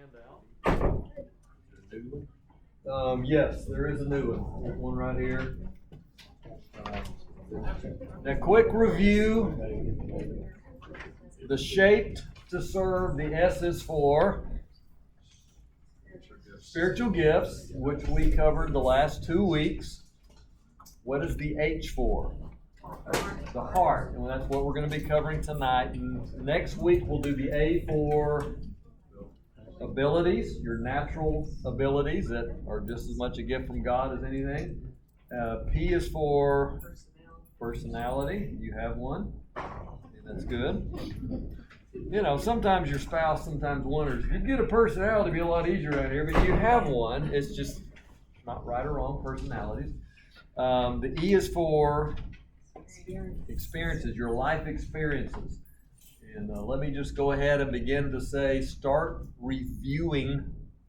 handout. Yes, there is a new one. There's one right here. A quick review. The shaped to serve, the S is for spiritual gifts, which we covered the last 2 weeks. What is the H for? The heart. And that's what we're going to be covering tonight. And next week we'll do the A for abilities, your natural abilities that are just as much a gift from God as anything. P is for personality. You have one. And that's good. You know, sometimes your spouse sometimes wonders, if you get a personality, it'd be a lot easier around here, but you have one. It's just not right or wrong personalities. The E is for experiences, your life experiences. And let me just go ahead and begin to say, start reviewing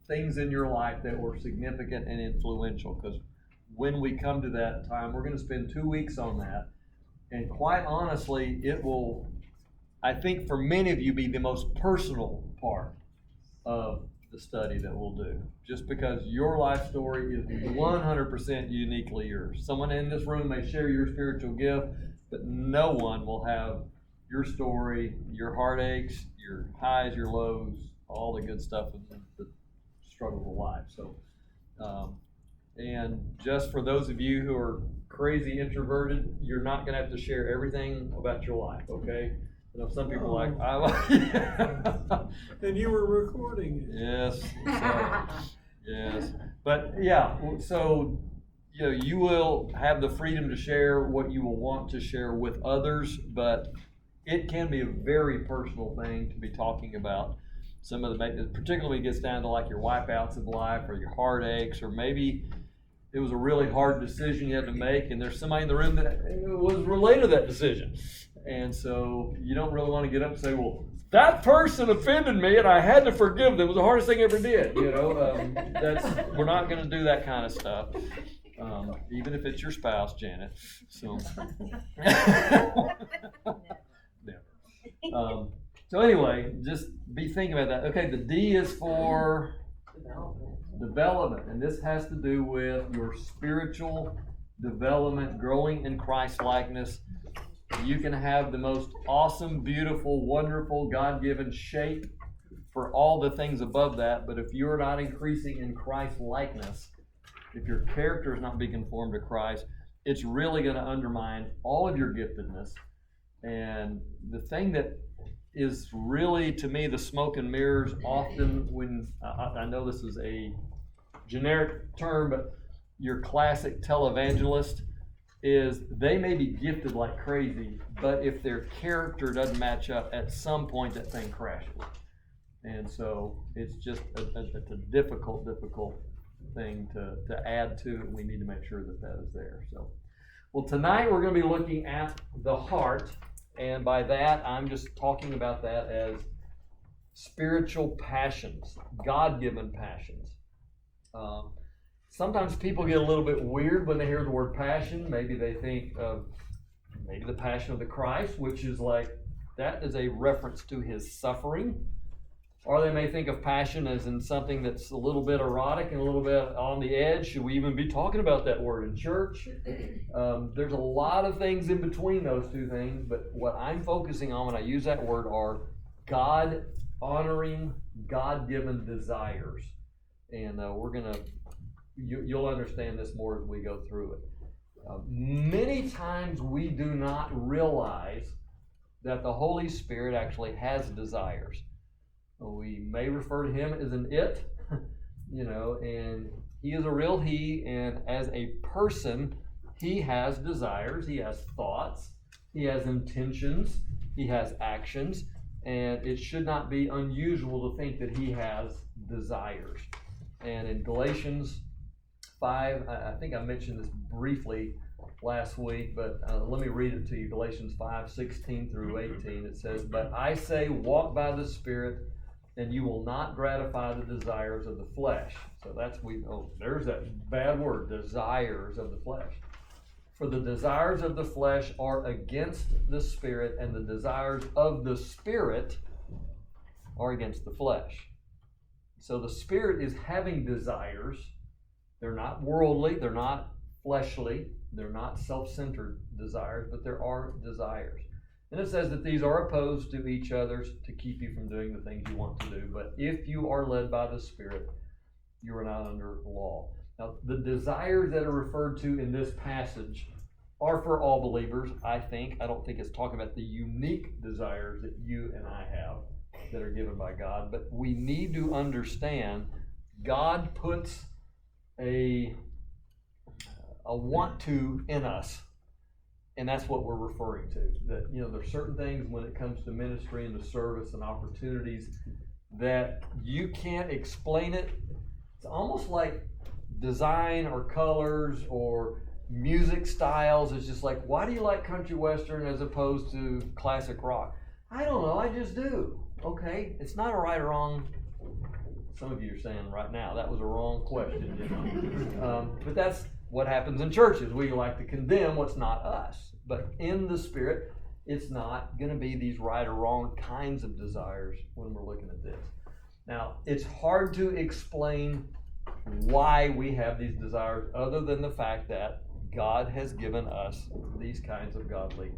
things in your life that were significant and influential, because when we come to that time, we're going to spend 2 weeks on that. And quite honestly, it will, I think for many of you, be the most personal part of the study that we'll do, just because your life story is 100% uniquely yours. Someone in this room may share your spiritual gift, but no one will have your story, your heartaches, your highs, your lows, all the good stuff of the struggle of life. So, and just for those of you who are crazy introverted, you're not going to have to share everything about your life, okay? You know, some people are like, And you were recording it. Yes. Yes. But yeah, so you know, you will have the freedom to share what you will want to share with others, but it can be a very personal thing to be talking about some of the, particularly when it gets down to like your wipeouts of life or your heartaches, or maybe it was a really hard decision you had to make and there's somebody in the room that was related to that decision. And so you don't really want to get up and say, well, that person offended me and I had to forgive them. It was the hardest thing I ever did. You know, we're not going to do that kind of stuff. Even if it's your spouse, Janet. So, so anyway, just be thinking about that. Okay, the D is for development, and this has to do with your spiritual development, growing in Christ-likeness. You can have the most awesome, beautiful, wonderful, God-given shape for all the things above that, but if you're not increasing in Christ-likeness, if your character is not being conformed to Christ, it's really going to undermine all of your giftedness. And the thing that is really, to me, the smoke and mirrors often when, I know this is a generic term, but your classic televangelist is they may be gifted like crazy, but if their character doesn't match up, at some point that thing crashes. And so it's just a difficult thing to add to it. We need to make sure that that is there. So, well, tonight we're going to be looking at the heart, and by that I'm just talking about that as spiritual passions, God-given passions. Sometimes people get a little bit weird when they hear the word passion. Maybe they think of maybe the passion of the Christ, which is like that is a reference to his suffering. Or they may think of passion as in something that's a little bit erotic and a little bit on the edge. Should we even be talking about that word in church? There's a lot of things in between those two things, but what I'm focusing on when I use that word are God-honoring, God-given desires. And you'll understand this more as we go through it. Many times we do not realize that the Holy Spirit actually has desires. We may refer to him as an it, you know, and he is a real he, and as a person, he has desires, he has thoughts, he has intentions, he has actions, and it should not be unusual to think that he has desires. And in Galatians 5, I think I mentioned this briefly last week, but let me read it to you. Galatians 5:16 through 18. It says, "But I say, walk by the Spirit, and you will not gratify the desires of the flesh." So there's that bad word, desires of the flesh. "For the desires of the flesh are against the Spirit, and the desires of the Spirit are against the flesh." So the Spirit is having desires. They're not worldly, they're not fleshly, they're not self-centered desires, but there are desires. And it says that these are opposed to each other to keep you from doing the things you want to do. But if you are led by the Spirit, you are not under law. Now, the desires that are referred to in this passage are for all believers, I think. I don't think it's talking about the unique desires that you and I have that are given by God. But we need to understand God puts a want to in us. And that's what we're referring to. That, there's certain things when it comes to ministry and to service and opportunities that you can't explain it. It's almost like design or colors or music styles. It's just like, why do you like country western as opposed to classic rock? I don't know, I just do. Okay, it's not a right or wrong. Some of you are saying right now, that was a wrong question, but that's what happens in churches. We like to condemn what's not us. But in the Spirit, it's not going to be these right or wrong kinds of desires when we're looking at this. Now, it's hard to explain why we have these desires other than the fact that God has given us these kinds of godly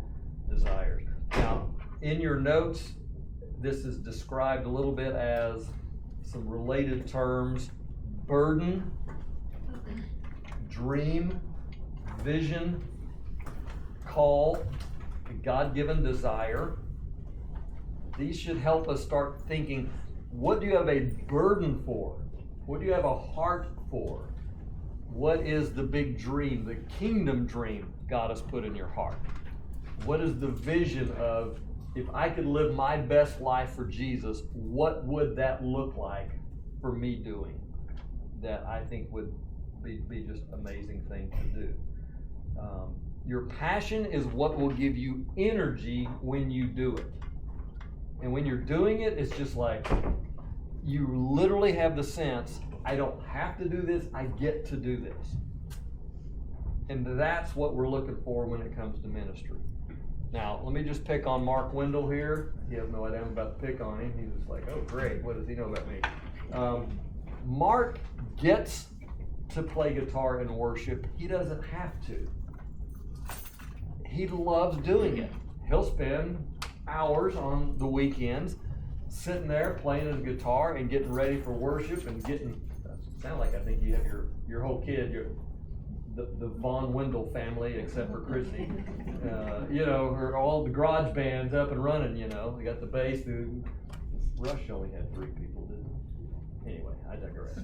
desires. Now, in your notes, this is described a little bit as some related terms: burden, dream, vision, call, God-given desire. These should help us start thinking, what do you have a burden for? What do you have a heart for? What is the big dream, the kingdom dream God has put in your heart? What is the vision of, if I could live my best life for Jesus, what would that look like for me doing? That I think would be just an amazing thing to do. Your passion is what will give you energy when you do it. And when you're doing it, it's just like you literally have the sense, I don't have to do this, I get to do this. And that's what we're looking for when it comes to ministry. Now, let me just pick on Mark Wendell here. He has no idea I'm about to pick on him. He's just like, oh, great, what does he know about me? Mark gets to play guitar and worship. He doesn't have to. He loves doing it. He'll spend hours on the weekends sitting there playing his guitar and getting ready for worship and sound like I think you have your whole kid, the Von Wendell family, except for Chrissy. All the garage bands up and running, They got the bass. Rush only had 3 people, didn't it? Anyway, I digress.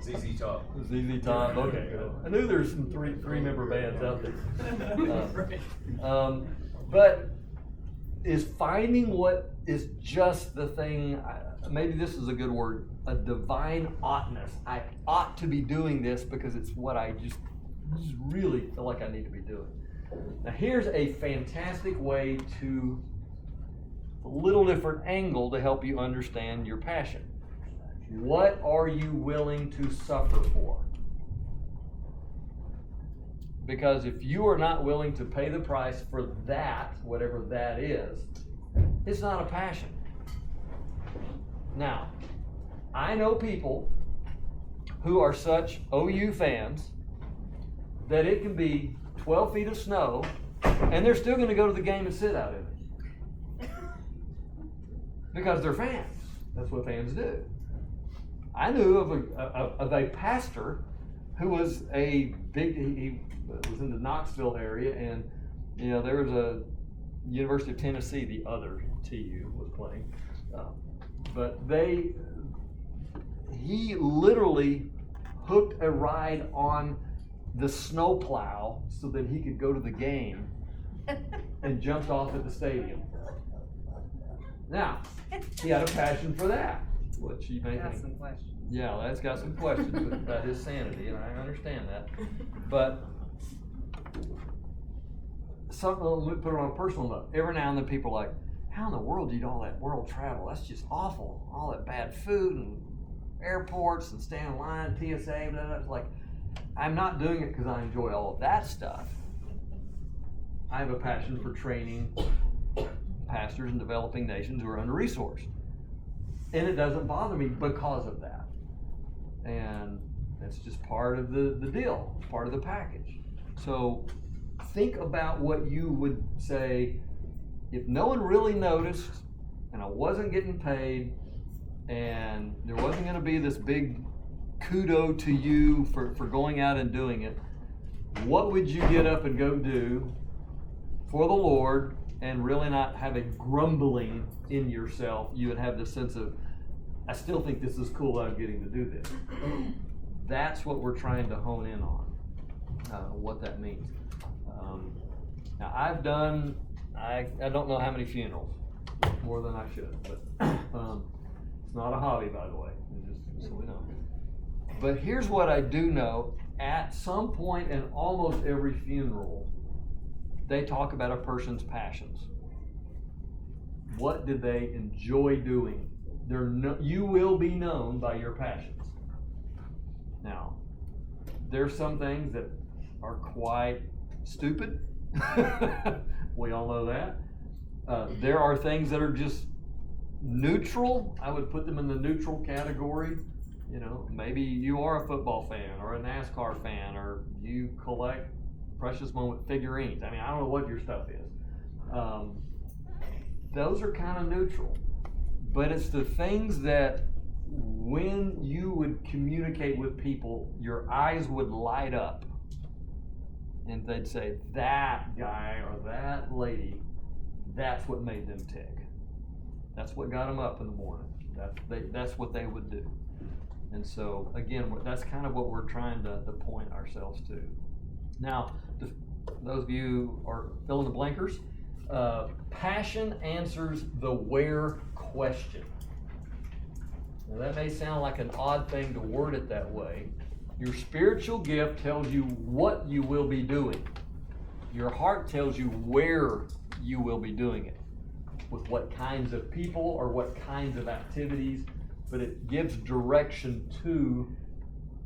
ZZ Top. ZZ Top, okay. I knew there's some three-member bands out there. But is finding what is just the thing, maybe this is a good word, a divine oughtness. I ought to be doing this because it's what I just really feel like I need to be doing. Now here's a fantastic way to, a little different angle to help you understand your passion. What are you willing to suffer for? Because if you are not willing to pay the price for that, whatever that is, it's not a passion. Now, I know people who are such OU fans that it can be 12 feet of snow and they're still going to go to the game and sit out in it. Because they're fans. That's what fans do. I knew of a pastor who was he was in the Knoxville area, and there was a University of Tennessee, the other TU was playing, but he literally hooked a ride on the snowplow so that he could go to the game and jumped off at the stadium. Now, he had a passion for that. What she may think. Some questions. Yeah, that's got some questions about his sanity, and I understand that. But let me put it on a personal note. Every now and then people are like, how in the world do you do all that world travel? That's just awful. All that bad food and airports and staying in line, TSA, blah, blah. It's like, I'm not doing it because I enjoy all of that stuff. I have a passion for training pastors in developing nations who are under-resourced. And it doesn't bother me because of that. And that's just part of the deal, part of the package. So think about what you would say if no one really noticed and I wasn't getting paid and there wasn't going to be this big kudo to you for going out and doing it. What would you get up and go do for the Lord and really not have a grumbling in yourself? You would have the sense of, I still think this is cool that I'm getting to do this. That's what we're trying to hone in on, what that means. Now I've done, I don't know how many funerals, more than I should, but it's not a hobby, by the way, just so we know. But here's what I do know, at some point in almost every funeral, they talk about a person's passions. What did they enjoy doing? You will be known by your passions. Now, there's some things that are quite stupid. We all know that. There are things that are just neutral. I would put them in the neutral category. You know, maybe you are a football fan or a NASCAR fan, or you collect precious moment figurines. I mean, I don't know what your stuff is. Those are kind of neutral. But it's the things that when you would communicate with people, your eyes would light up. And they'd say, that guy or that lady, that's what made them tick. That's what got them up in the morning. That's what they would do. And so, again, that's kind of what we're trying to point ourselves to. Now, those of you who are fill in the blankers, passion answers the where question. Now, that may sound like an odd thing to word it that way. Your spiritual gift tells you what you will be doing. Your heart tells you where you will be doing it, with what kinds of people or what kinds of activities, but it gives direction to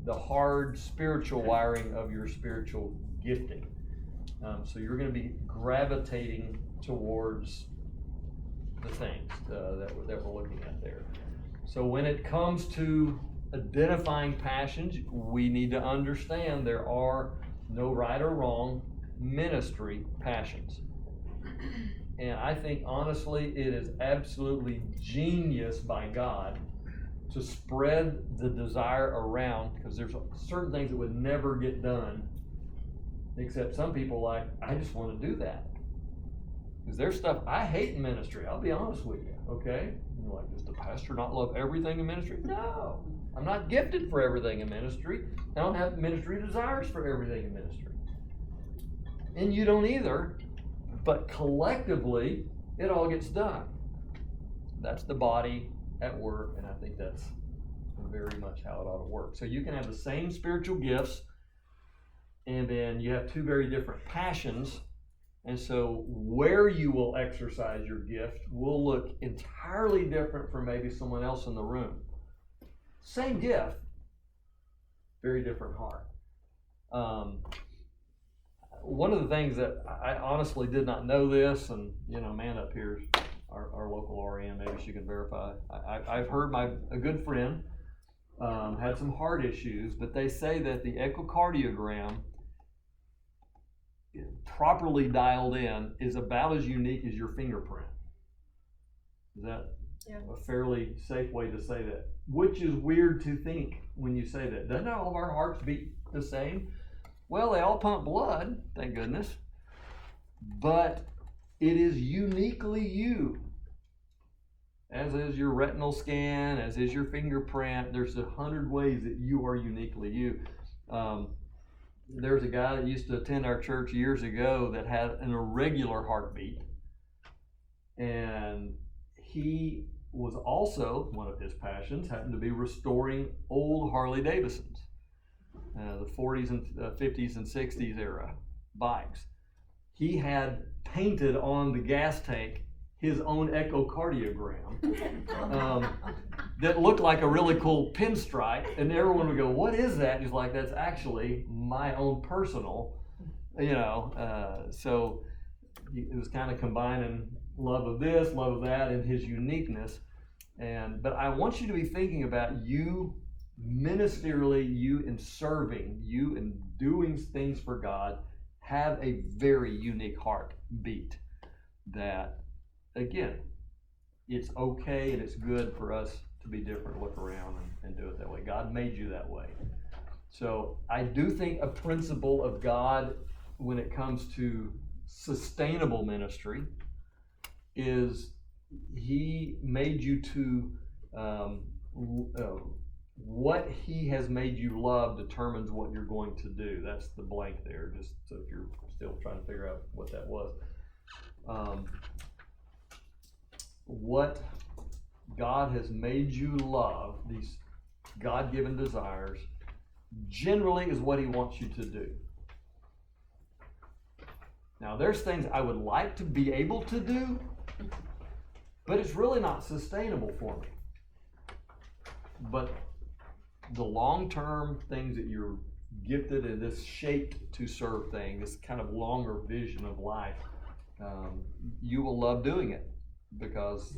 the hard spiritual wiring of your spiritual gifting. So you're going to be gravitating towards the things that we're looking at there. So when it comes to identifying passions, we need to understand there are no right or wrong ministry passions. And I think, honestly, it is absolutely genius by God to spread the desire around, because there's certain things that would never get done, except some people like, I just want to do that. Because there's stuff I hate in ministry, I'll be honest with you, okay? You're like, does the pastor not love everything in ministry? No, I'm not gifted for everything in ministry. I don't have ministry desires for everything in ministry. And you don't either, but collectively, it all gets done. That's the body at work, and I think that's very much how it ought to work. So you can have the same spiritual gifts, and then you have two very different passions, and so where you will exercise your gift will look entirely different from maybe someone else in the room. Same gift, very different heart. One of the things that I honestly did not know this, and man up here is our local RN, maybe she can verify. I've heard a good friend had some heart issues, but they say that the echocardiogram, properly dialed in, is about as unique as your fingerprint. Is that a fairly safe way to say that? Which is weird to think when you say that. Doesn't all of our hearts beat the same? Well, they all pump blood, thank goodness, but it is uniquely you. As is your retinal scan, as is your fingerprint. There's 100 ways that you are uniquely you. There's a guy that used to attend our church years ago that had an irregular heartbeat, and he was also, one of his passions happened to be restoring old Harley Davidsons, the 40s and 50s and 60s era bikes. He had painted on the gas tank his own echocardiogram that looked like a really cool pinstripe, and everyone would go, what is that? And he's like, that's actually my own personal, so it was kind of combining love of this, love of that, and his uniqueness. But I want you to be thinking about you ministerially, you in serving, you in doing things for God, have a very unique heartbeat that, again, it's okay and it's good for us to be different, look around and do it that way. God made you that way. So I do think a principle of God when it comes to sustainable ministry is He made you to what He has made you love determines what you're going to do. That's the blank there, just so if you're still trying to figure out what that was. What God has made you love, these God-given desires, generally is what He wants you to do. Now, there's things I would like to be able to do, but it's really not sustainable for me. But the long-term things that you're gifted in, this shaped to serve thing, this kind of longer vision of life, you will love doing it because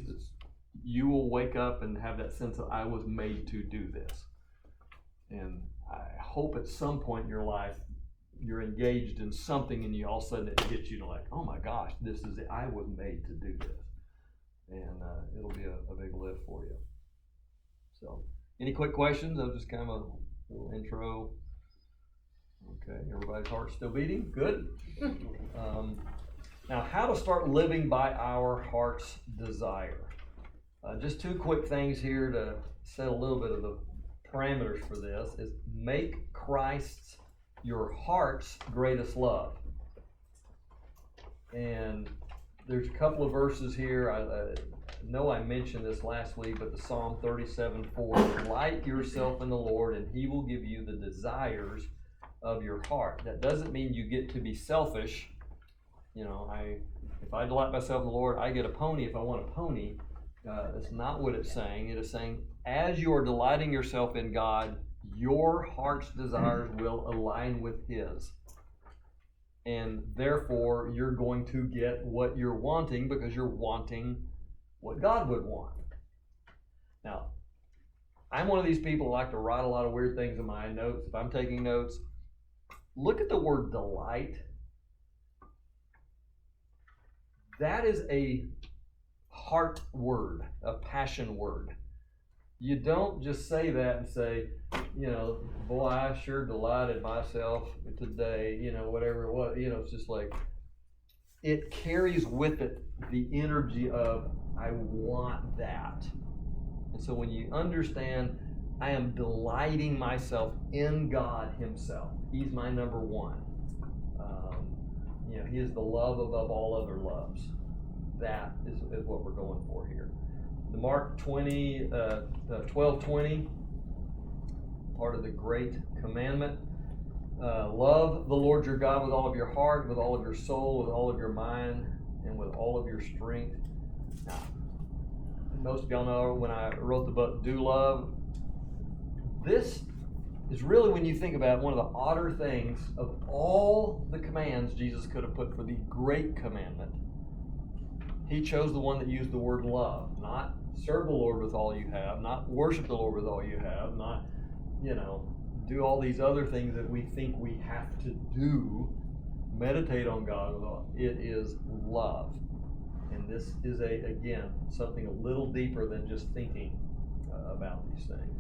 you will wake up and have that sense of I was made to do this. And I hope at some point in your life you're engaged in something and you all of a sudden it hits you like, oh my gosh, this is it. I was made to do this. And it'll be a big lift for you. So, any quick questions? I'll just kind of a little intro. Okay, everybody's heart's still beating? Good. Now, how to start living by our heart's desire. Just two quick things here to set a little bit of the parameters for this is make Christ's your heart's greatest love. And there's a couple of verses here. I know I mentioned this last week, but the Psalm 37:4, delight yourself in the Lord and He will give you the desires of your heart. That doesn't mean you get to be selfish. You know, if I delight myself in the Lord, I get a pony if I want a pony. That's not what it's saying. It is saying, as you are delighting yourself in God, your heart's desires will align with His. And therefore, you're going to get what you're wanting because you're wanting what God would want. Now, I'm one of these people who like to write a lot of weird things in my notes. If I'm taking notes, look at the word delight. That is a heart word, a passion word. You don't just say that and say, you know, boy, I sure delighted myself today, you know, whatever it was. You know, it's just like, it carries with it the energy of, I want that. And so when you understand, I am delighting myself in God Himself. He's my number one. You know, He is the love above all other loves. That is what we're going for here. The Mark 12:20, part of the Great Commandment. Love the Lord your God with all of your heart, with all of your soul, with all of your mind, and with all of your strength. Now, most of y'all know when I wrote the book, Do Love, this is really, when you think about it, one of the odder things of all the commands Jesus could have put for the Great Commandment. He chose the one that used the word love, not serve the Lord with all you have, not worship the Lord with all you have, not, you know, do all these other things that we think we have to do, meditate on God with all. It is love. And this is, again, something a little deeper than just thinking about these things.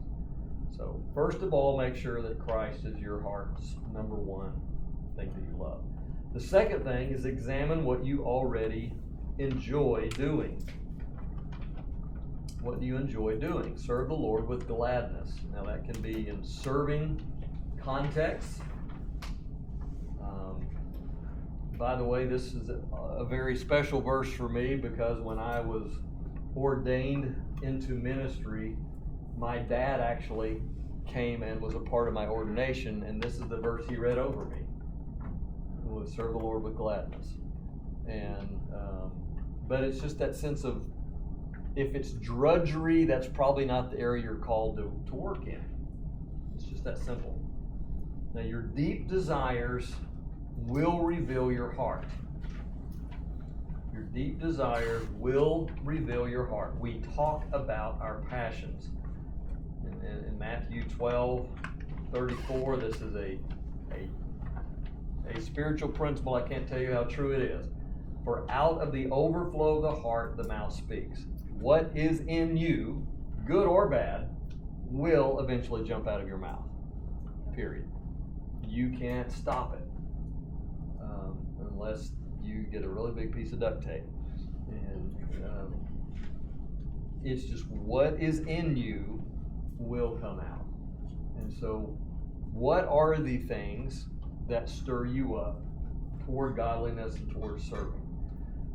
So, first of all, make sure that Christ is your heart's number one thing that you love. The second thing is examine what you already enjoy doing. What do you enjoy doing? Serve the Lord with gladness. Now that can be in serving contexts. By the way, this is a very special verse for me because when I was ordained into ministry, my dad actually came and was a part of my ordination, and this is the verse he read over me. It was serve the Lord with gladness. And but it's just that sense of, if it's drudgery, that's probably not the area you're called to work in. It's just that simple. Now, your deep desires will reveal your heart. Your deep desires will reveal your heart. We talk about our passions. In Matthew 12:34, this is a spiritual principle. I can't tell you how true it is. For out of the overflow of the heart, the mouth speaks. What is in you, good or bad, will eventually jump out of your mouth. Period. You can't stop it unless you get a really big piece of duct tape. And it's just what is in you will come out. And so, what are the things that stir you up toward godliness and toward serving?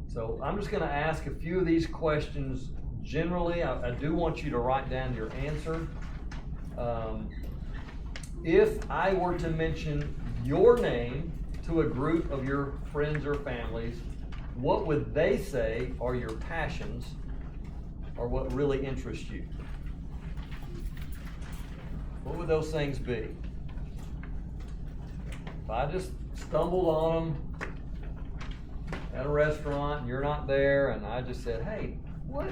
So I'm just going to ask a few of these questions generally. I do want you to write down your answer. If I were to mention your name to a group of your friends or families, what would they say are your passions or what really interests you? What would those things be? If I just stumbled on them at a restaurant and you're not there, and I just said, "Hey, what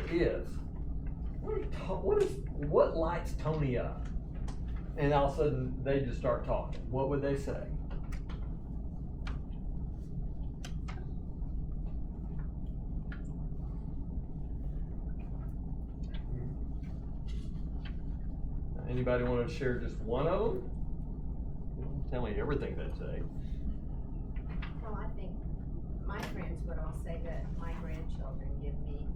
lights Tony up?" And all of a sudden they just start talking. What would they say? Anybody want to share just one of them? Tell me everything they say. Well, I think my friends would all say that my grandchildren give me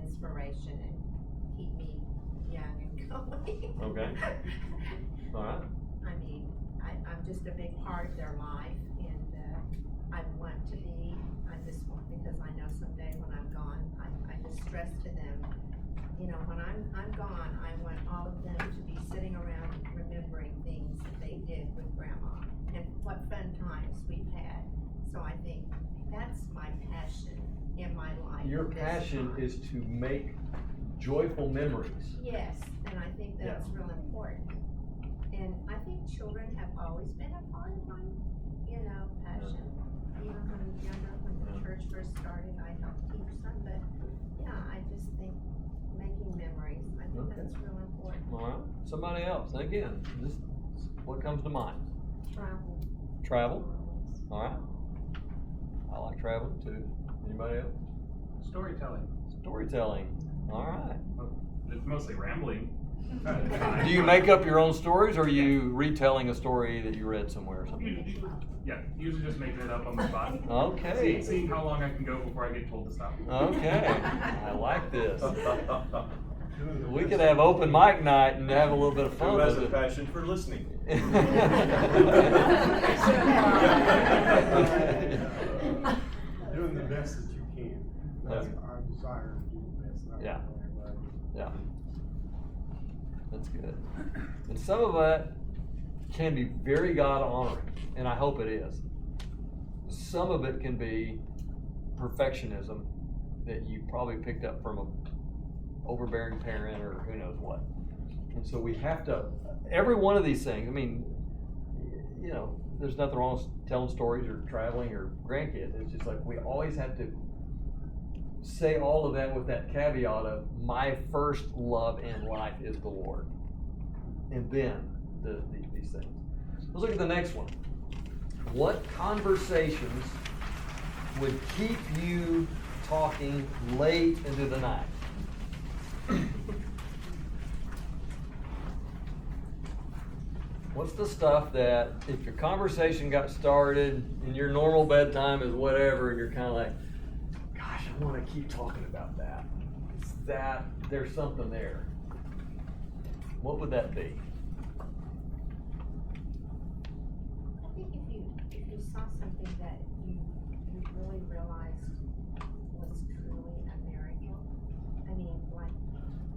inspiration and keep me young and going. Okay. All right. I mean, I'm just a big part of their life, and I want to be, because I know someday when I'm gone, I just stress to them, you know, when I'm gone, I want all of them to be sitting around remembering things that they did with Grandma and what fun times we've had. So I think that's my passion in my life. Your passion is to make joyful memories. Yes, and I think that's real important. And I think children have always been a part of my, passion. Even when I was younger, when the church first started, I helped teach some, but I just think making memories, I think that's real important. All right. Somebody else. And again, just what comes to mind? Travel. Travel. All right. I like traveling too. Anybody else? Storytelling. Storytelling. All right. It's mostly rambling. Do you make up your own stories, or are you retelling a story that you read somewhere or something? Usually just making it up on the spot. Okay. Seeing how long I can go before I get told to stop. Okay. I like this. We could have open mic night and have a little bit of fun Who has with a it. passion for listening? Doing the best that you can. That's our desire to do the best. Yeah. Yeah. That's good. And some of that can be very God honoring, and I hope it is. Some of it can be perfectionism that you probably picked up from a overbearing parent or who knows what. And so we have to, every one of these things, I mean, there's nothing wrong with telling stories or traveling or grandkids. It's just like we always have to say all of that with that caveat of my first love in life is the Lord. And then these things. Let's look at the next one. What conversations would keep you talking late into the night? What's the stuff that if your conversation got started and your normal bedtime is whatever, and you're kind of like, gosh, I want to keep talking about that. It's that there's something there. What would that be? I think if you saw something that you really realized was truly a miracle. I mean, like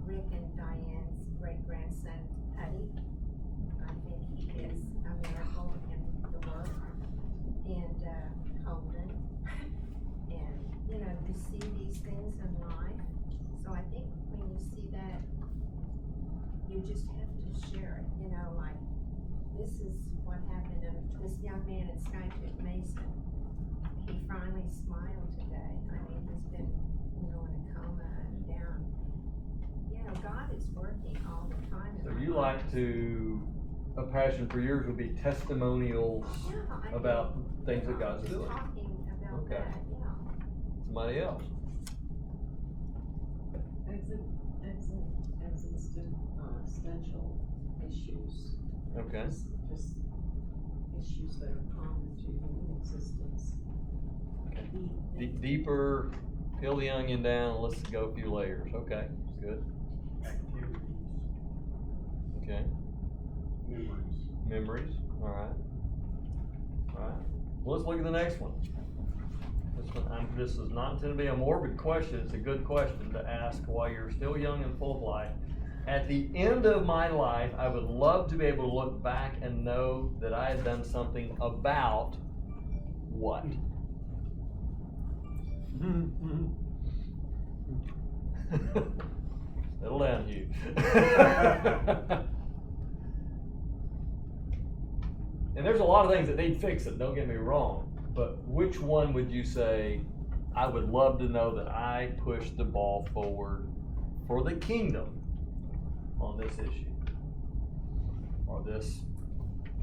Rick and Diane's great-grandson, Putty. I think he is a miracle in the work. And Holden. And, you see these things in life. So I think when you see that, you just have to share it, like, this is what happened to this young man at Skytech Mason. he finally smiled today. I mean, he's been, in a coma and down. God is working all the time. in So our you lives. like to, a passion for yours would be testimonials Yeah, I mean, about things that God's just doing. talking about Okay. that, Somebody else? Existential issues. Okay. Just issues that are common to human existence. Deeper, peel the onion down, and let's go a few layers. Okay, good. Activities, Okay. memories. Memories, all right. All right. Well, let's look at the next one. This is not intended to be a morbid question. It's a good question to ask while you're still young and full of life. At the end of my life, I would love to be able to look back and know that I had done something about what? Settle down, Hugh. And there's a lot of things that need fixing, don't get me wrong, but which one would you say, I would love to know that I pushed the ball forward for the kingdom on this issue or this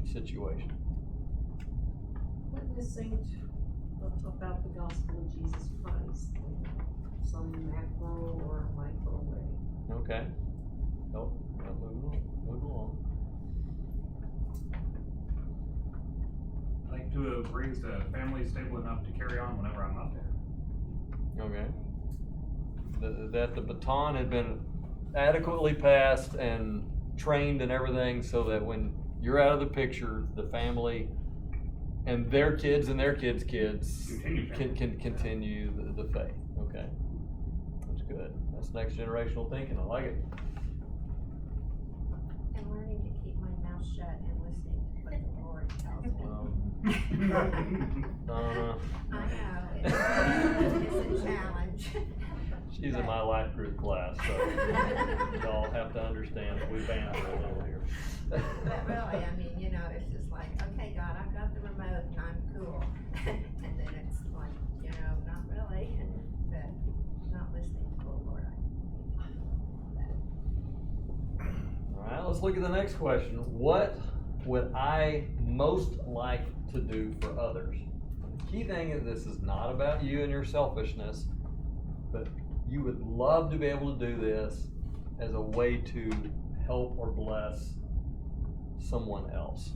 situation? Witnessing about the gospel of Jesus Christ in some macro or micro way. Okay. Nope, move along. I like to have raised a family stable enough to carry on whenever I'm not there. Okay. That the baton had been adequately passed and trained and everything so that when you're out of the picture, the family and their kids and their kids' kids can continue the faith. Okay. That's good. That's next generational thinking. I like it. And learning to keep my mouth shut and listening to what the Lord tells me. Donna, I know, it's a challenge. she's in my life group class, so y'all have to understand that we banter a little here. But really, I mean, it's just like, okay, God, I've got the remote and I'm cool. And then it's like, not really, but not listening to the Lord. All right, let's look at the next question. What would I most like to do for others? The key thing is this is not about you and your selfishness, but you would love to be able to do this as a way to help or bless someone else.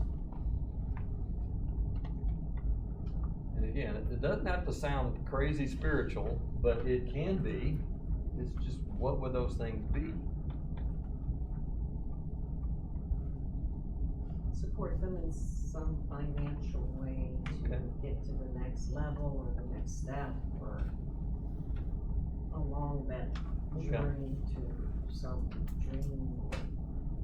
And again, it doesn't have to sound crazy spiritual, but it can be. It's just, what would those things be? Support them in some financial way to Okay. get to the next level or the next step or along that Okay. journey to some dream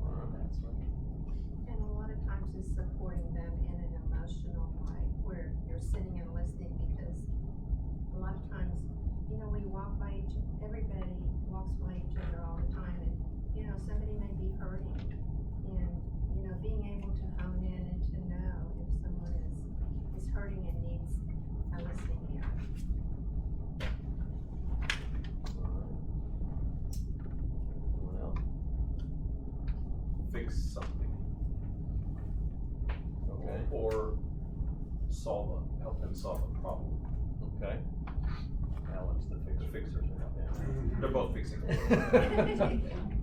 or that sort of thing. And a lot of times it's supporting them in an emotional way where you're sitting and listening, because a lot of times, we walk by everybody walks by each other all the time, and, somebody may be hurting, and, being able to hone in and to know if someone is hurting and needs a listening ear. Anyone else? Fix something. Okay. Or help them solve a problem. Okay. Alan's the The fixer. fixers, they're both fixing.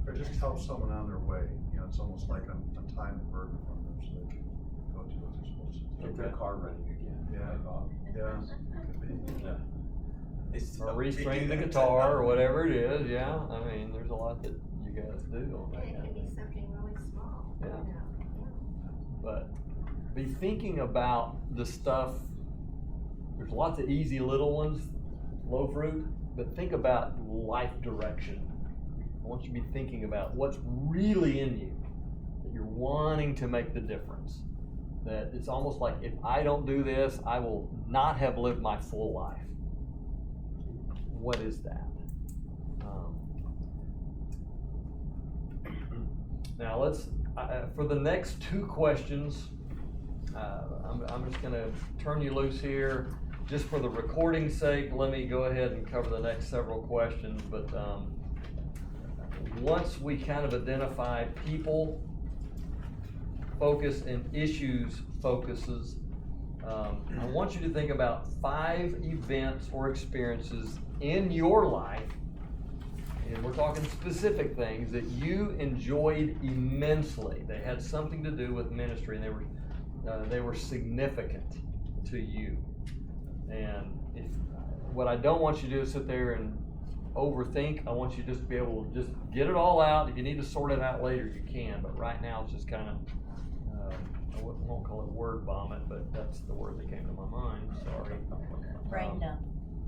Or just help someone on their way, it's almost like untying the burden from them so they can go do what they're supposed to do. Get their car running again. Yeah. Like Bob. Yeah, could be. Yeah. It's Or a restring the big- guitar or whatever it is, yeah. I mean, there's a lot that you guys do on that And it kind can of be thing. something really small, Yeah. Yeah. But be thinking about the stuff. There's lots of easy little ones, low fruit, but think about life direction. I want you to be thinking about what's really in you, that you're wanting to make the difference. That it's almost like, if I don't do this, I will not have lived my full life. What is that? Now let's, for the next two questions, I'm just gonna turn you loose here. just for the recording's sake, let me go ahead and cover the next several questions, but, once we kind of identify people focus and issues focuses, I want you to think about 5 events or experiences in your life, and we're talking specific things that you enjoyed immensely. They had something to do with ministry, and they were significant to you. And what I don't want you to do is sit there and overthink. I want you just to be able to just get it all out. If you need to sort it out later, you can. But right now, it's just kind of, I won't call it word vomit, but that's the word that came to my mind. Sorry. Brain dump.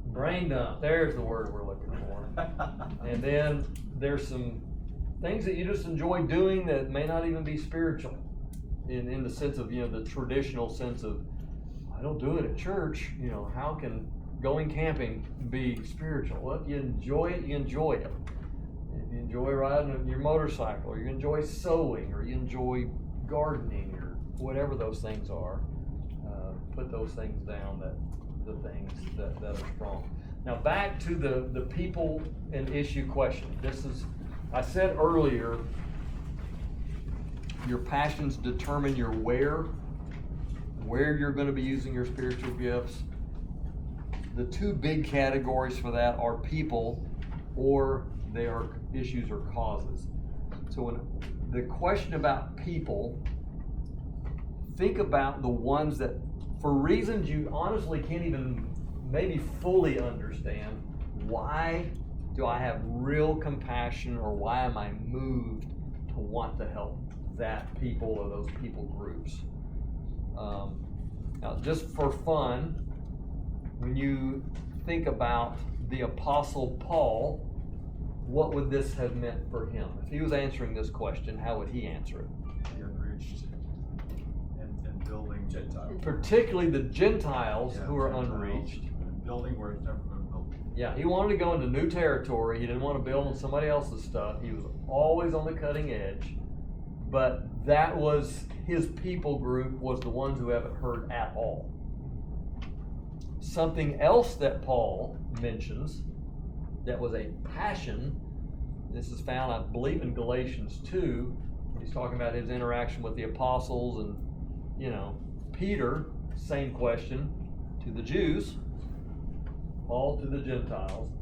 Brain dump. There's the word we're looking for. And then there's some things that you just enjoy doing that may not even be spiritual, in the sense of, the traditional sense of, I don't do it at church. How can going camping be spiritual? Well, if you enjoy it, you enjoy it. If you enjoy riding your motorcycle, or you enjoy sewing, or you enjoy gardening, or whatever those things are, put those things down, the things that are strong. Now back to the people and issue question. I said earlier, your passions determine your where you're going to be using your spiritual gifts. The 2 big categories for that are people, or they are issues or causes. So when the question about people, think about the ones that, for reasons you honestly can't even maybe fully understand, why do I have real compassion, or why am I moved to want to help that people or those people groups? Now, just for fun, when you think about the Apostle Paul, what would this have meant for him? If he was answering this question, how would he answer it? The unreached and building Gentiles. Particularly the Gentiles who are Gentiles, unreached. and building where it's never been built. Yeah, he wanted to go into new territory. He didn't want to build on somebody else's stuff. He was always on the cutting edge. But that was his people group, was the ones who haven't heard at all. Something else that Paul mentions that was a passion, this is found, I believe, in Galatians 2. He's talking about his interaction with the apostles, and, Peter, same question to the Jews, Paul to the Gentiles.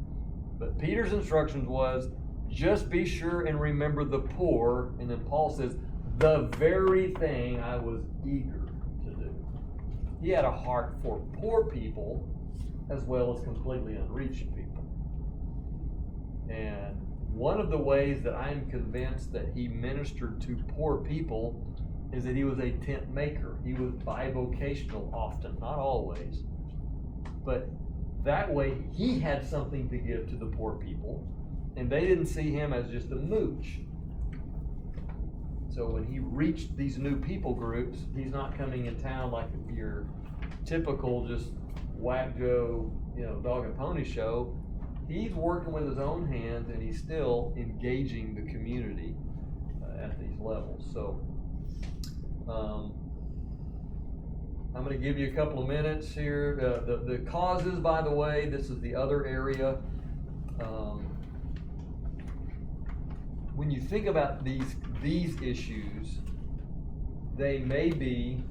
But Peter's instructions was, just be sure and remember the poor. And then Paul says, the very thing I was eager to do. He had a heart for poor people as well as completely unreached people. And one of the ways that I'm convinced that he ministered to poor people is that he was a tent maker. He was bivocational often, not always. But that way he had something to give to the poor people, and they didn't see him as just a mooch. So when he reached these new people groups, he's not coming in town like your typical just whack Joe, dog and pony show. He's working with his own hands, and he's still engaging the community at these levels. So I'm going to give you a couple of minutes here. The causes, by the way, this is the other area. When you think about these issues, they may be,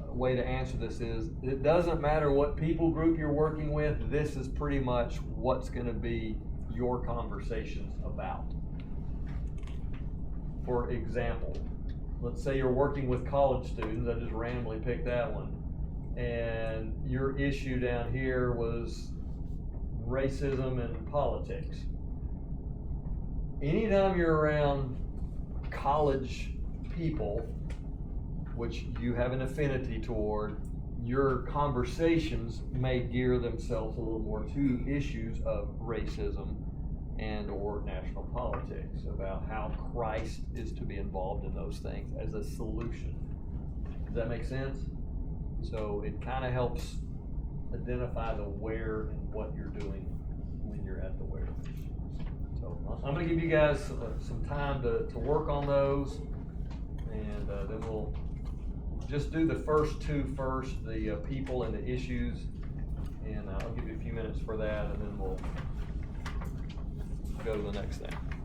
a way to answer this is, it doesn't matter what people group you're working with, this is pretty much what's going to be your conversations about. For example, let's say you're working with college students, I just randomly picked that one, and your issue down here was racism and politics. Anytime you're around college people, which you have an affinity toward, your conversations may gear themselves a little more to issues of racism and or national politics, about how Christ is to be involved in those things as a solution. Does that make sense? So it kind of helps identify the where and what you're doing when you're at the where. So I'm going to give you guys some time to work on those, and then we'll just do the first two first, the people and the issues, and I'll give you a few minutes for that, and then we'll go to the next thing.